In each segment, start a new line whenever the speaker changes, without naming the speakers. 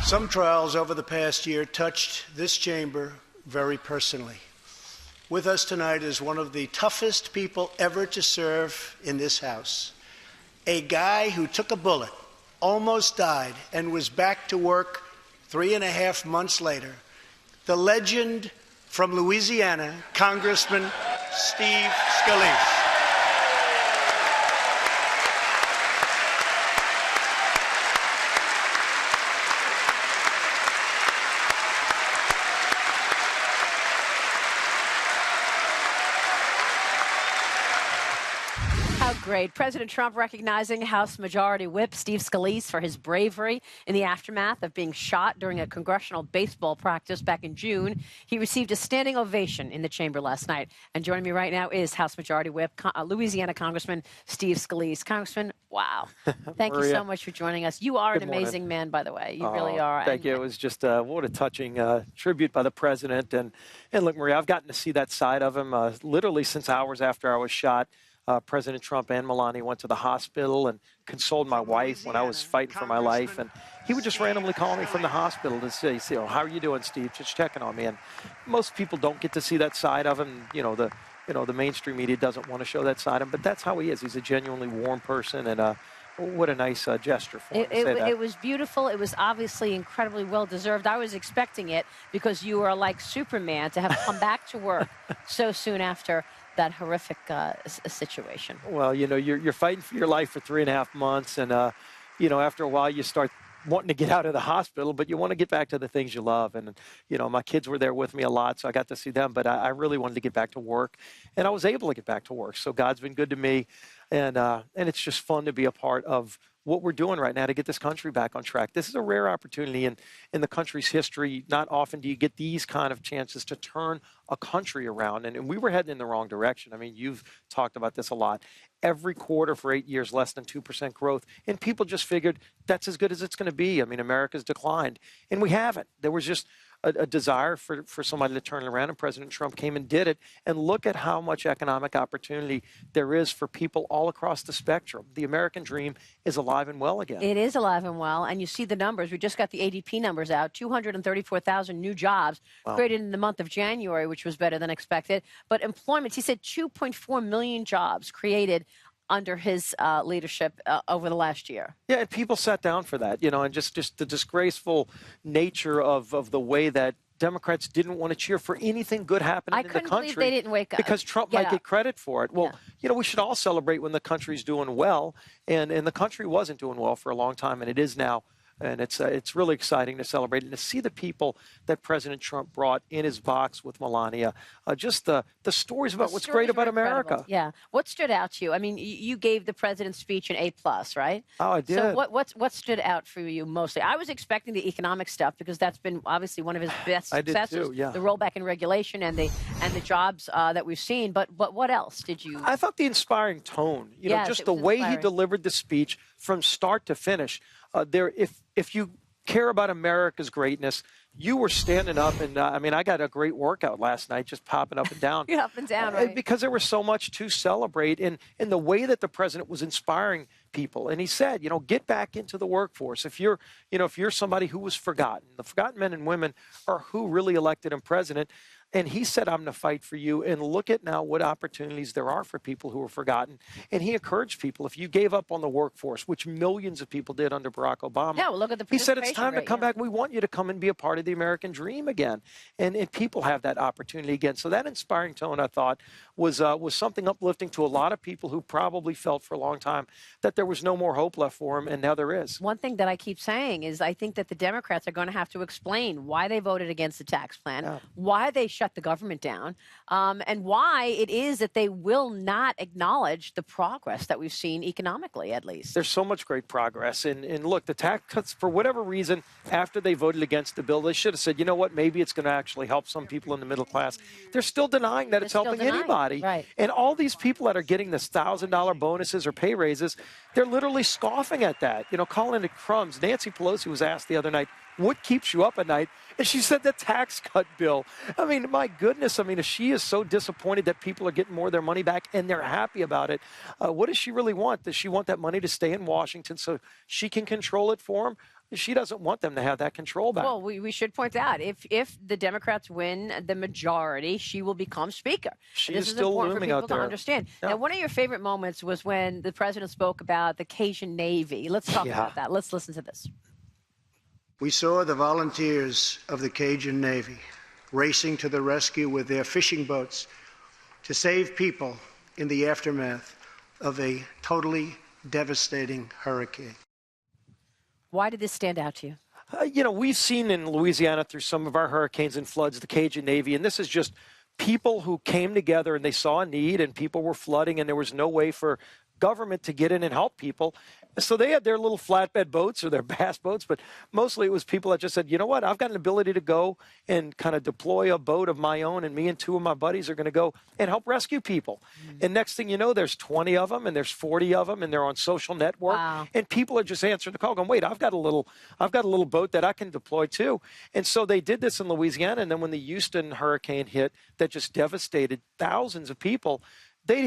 Some trials over the past year touched this chamber very personally. With us tonight is one of the toughest people ever to serve in this House. A guy who took a bullet, almost died, and was back to work 3.5 months later. The legend from Louisiana, Congressman Steve Scalise.
How great. President Trump recognizing House Majority Whip Steve Scalise for his bravery in the aftermath of being shot during a congressional baseball practice back in June. He received a standing ovation in the chamber last night. And joining me right now is House Majority Whip, Louisiana Congressman Steve Scalise. Congressman, wow. Thank you so much for joining us. You are an amazing man, by the way. You really are.
Thank you. It was just what a touching tribute by the president. And look, Maria, I've gotten to see that side of him literally since hours after I was shot. President Trump and Melania went to the hospital and consoled my wife when I was fighting for my life. And he would just randomly call me from the hospital to say, how are you doing, Steve? Just checking on me. And most people don't get to see that side of him. The mainstream media doesn't want to show that side of him. But that's how he is. He's a genuinely warm person. And what a nice gesture for him to say that.
It was beautiful. It was obviously incredibly well-deserved. I was expecting it because you are like Superman to have come back to work so soon after that horrific situation.
Well, you're fighting for your life for 3.5 months. And, after a while you start wanting to get out of the hospital, but you want to get back to the things you love. And, my kids were there with me a lot, so I got to see them. But I really wanted to get back to work. And I was able to get back to work. So God's been good to me. And it's just fun to be a part of what we're doing right now to get this country back on track. This is a rare opportunity in the country's history. Not often do you get these kind of chances to turn a country around. And we were heading in the wrong direction. I mean, you've talked about this a lot. Every quarter for 8 years, less than 2% growth. And people just figured that's as good as it's going to be. I mean, America's declined. And we haven't. There was just a desire for somebody to turn it around, and President Trump came and did it. And look at how much economic opportunity there is for people all across the spectrum. The American dream is alive and well again.
It is alive and well, and you see the numbers. We just got the ADP numbers out, 234,000 new jobs created in the month of January, which was better than expected. But employment, he said 2.4 million jobs created under his leadership over the last year.
Yeah, and people sat down for that, and just the disgraceful nature of the way that Democrats didn't want to cheer for anything good happening in the country.
I couldn't believe they didn't wake up.
Because Trump might get credit for it. Well, we should all celebrate when the country's doing well, and the country wasn't doing well for a long time, and it is now. And it's really exciting to celebrate and to see the people that President Trump brought in his box with Melania. Just the stories about what's great about America.
Yeah. What stood out to you? I mean, you gave the president's speech an A+, right?
Oh, I did.
So what stood out for you mostly? I was expecting the economic stuff because that's been obviously one of his best successes.
I did too, yeah.
The rollback in regulation and the jobs that we've seen. But what else did you?
I thought the inspiring tone. Just the way he delivered the speech from start to finish. If you care about America's greatness, you were standing up, and I got a great workout last night, just popping up and down.
You're up and down, right?
Because there was so much to celebrate, in the way that the president was inspiring people. And he said, get back into the workforce. If you're somebody who was forgotten, the forgotten men and women are who really elected him president. And he said, I'm going to fight for you. And look at now what opportunities there are for people who are forgotten. And he encouraged people, if you gave up on the workforce, which millions of people did under Barack Obama.
Yeah, well, look at the
He said, it's time to come
back.
We want you to come and be a part of the American dream again. And people have that opportunity again. So that inspiring tone, I thought, was something uplifting to a lot of people who probably felt for a long time that there was no more hope left for them, and now there is.
One thing that I keep saying is I think that the Democrats are going to have to explain why they voted against the tax plan, why they shut the government down, and why it is that they will not acknowledge the progress that we've seen economically, at least.
There's so much great progress. And look, the tax cuts, for whatever reason, after they voted against the bill, they should have said, you know what, maybe it's going to actually help some people in the middle class. They're still denying that it's helping anybody.
Right.
And all these people that are getting this $1,000 bonuses or pay raises, they're literally scoffing at that, calling it crumbs. Nancy Pelosi was asked the other night, what keeps you up at night? And she said the tax cut bill. I mean, my goodness. I mean, if she is so disappointed that people are getting more of their money back and they're happy about it, what does she really want? Does she want that money to stay in Washington so she can control it for them? She doesn't want them to have that control back.
Well, we should point out, if the Democrats win the majority, she will become Speaker.
She
this
is still
important
looming
for people
out there.
to understand.
Yeah.
Now, one of your favorite moments was when the president spoke about the Cajun Navy. Let's talk about that. Let's listen to this.
We saw the volunteers of the Cajun Navy racing to the rescue with their fishing boats to save people in the aftermath of a totally devastating hurricane.
Why did this stand out to you?
You know, we've seen in Louisiana through some of our hurricanes and floods, the Cajun Navy, and this is just people who came together and they saw a need and people were flooding and there was no way for government to get in and help people. So they had their little flatbed boats or their bass boats, but mostly it was people that just said, you know what, I've got an ability to go and kind of deploy a boat of my own, and me and two of my buddies are going to go and help rescue people. And next thing you know, there's 20 of them and there's 40 of them and they're on social network.
Wow.
And people are just answering the call going, wait, I've got a little boat that I can deploy too. And so they did this in Louisiana. And then when the Houston hurricane hit that just devastated thousands of people, they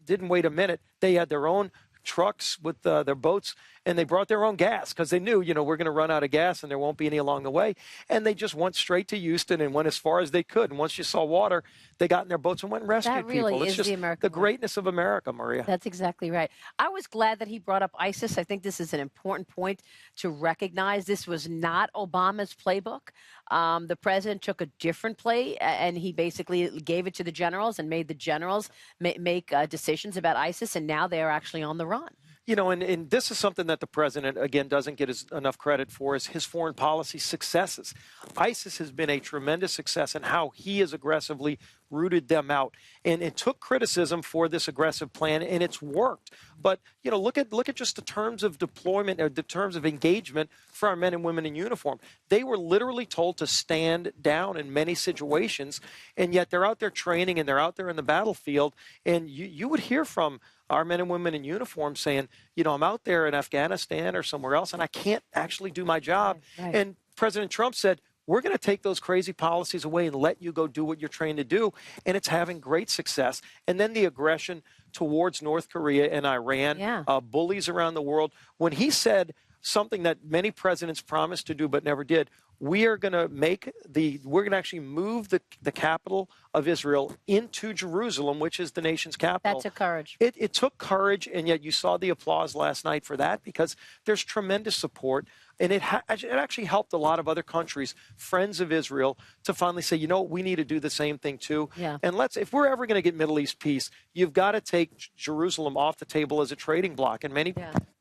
didn't wait a minute. They had their own trucks with their boats, and they brought their own gas because they knew, you know, we're going to run out of gas and there won't be any along the way. And they just went straight to Houston and went as far as they could. And once you saw water, they got in their boats and went and rescued
That really
people. It's
is
just
the American way.
greatness of America, Maria.
That's exactly right. I was glad that he brought up ISIS. I think this is an important point to recognize. This was not Obama's playbook. The president took a different play, and he basically gave it to the generals and made the generals make decisions about ISIS, and now they are actually on the run.
You know, and this is something that the president, again, doesn't get enough credit for, is his foreign policy successes. ISIS has been a tremendous success in how he has aggressively rooted them out. And it took criticism for this aggressive plan, and it's worked. But, you know, look at just the terms of deployment or the terms of engagement for our men and women in uniform. They were literally told to stand down in many situations, and yet they're out there training and they're out there in the battlefield. And you would hear from our men and women in uniform saying, you know, I'm out there in Afghanistan or somewhere else, and I can't actually do my job.
Right.
And President Trump said, we're going to take those crazy policies away and let you go do what you're trained to do. And it's having great success. And then the aggression towards North Korea and Iran, bullies around the world. When he said something that many presidents promised to do but never did, we're going to actually move the capital of Israel into Jerusalem, which is the nation's capital.
That took courage.
It took courage, and yet you saw the applause last night for that because there's tremendous support. And it actually helped a lot of other countries, friends of Israel, to finally say, you know, we need to do the same thing too.
Yeah.
And if we're ever going to get Middle East peace, you've got to take Jerusalem off the table as a trading bloc. And many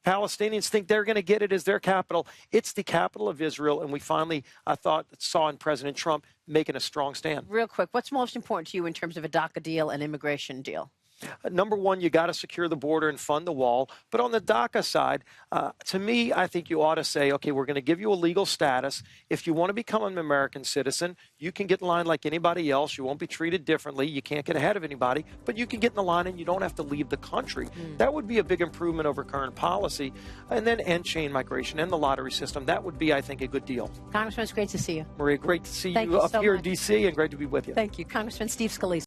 Palestinians think they're going to get it as their capital. It's the capital of Israel. And we finally, I thought, saw in President Trump making a strong stand.
Real quick, what's most important to you in terms of a DACA deal and immigration deal?
Number one, you got to secure the border and fund the wall. But on the DACA side, to me, I think you ought to say, okay, we're going to give you a legal status. If you want to become an American citizen, you can get in line like anybody else. You won't be treated differently. You can't get ahead of anybody, but you can get in the line and you don't have to leave the country. That would be a big improvement over current policy. And then end chain migration and the lottery system. That would be, I think, a good deal.
Congressman, it's great to see you.
Maria, great to see
Thank
you
you
up
so
here
much.
in D.C. and great to be with you.
Thank you. Congressman Steve Scalise.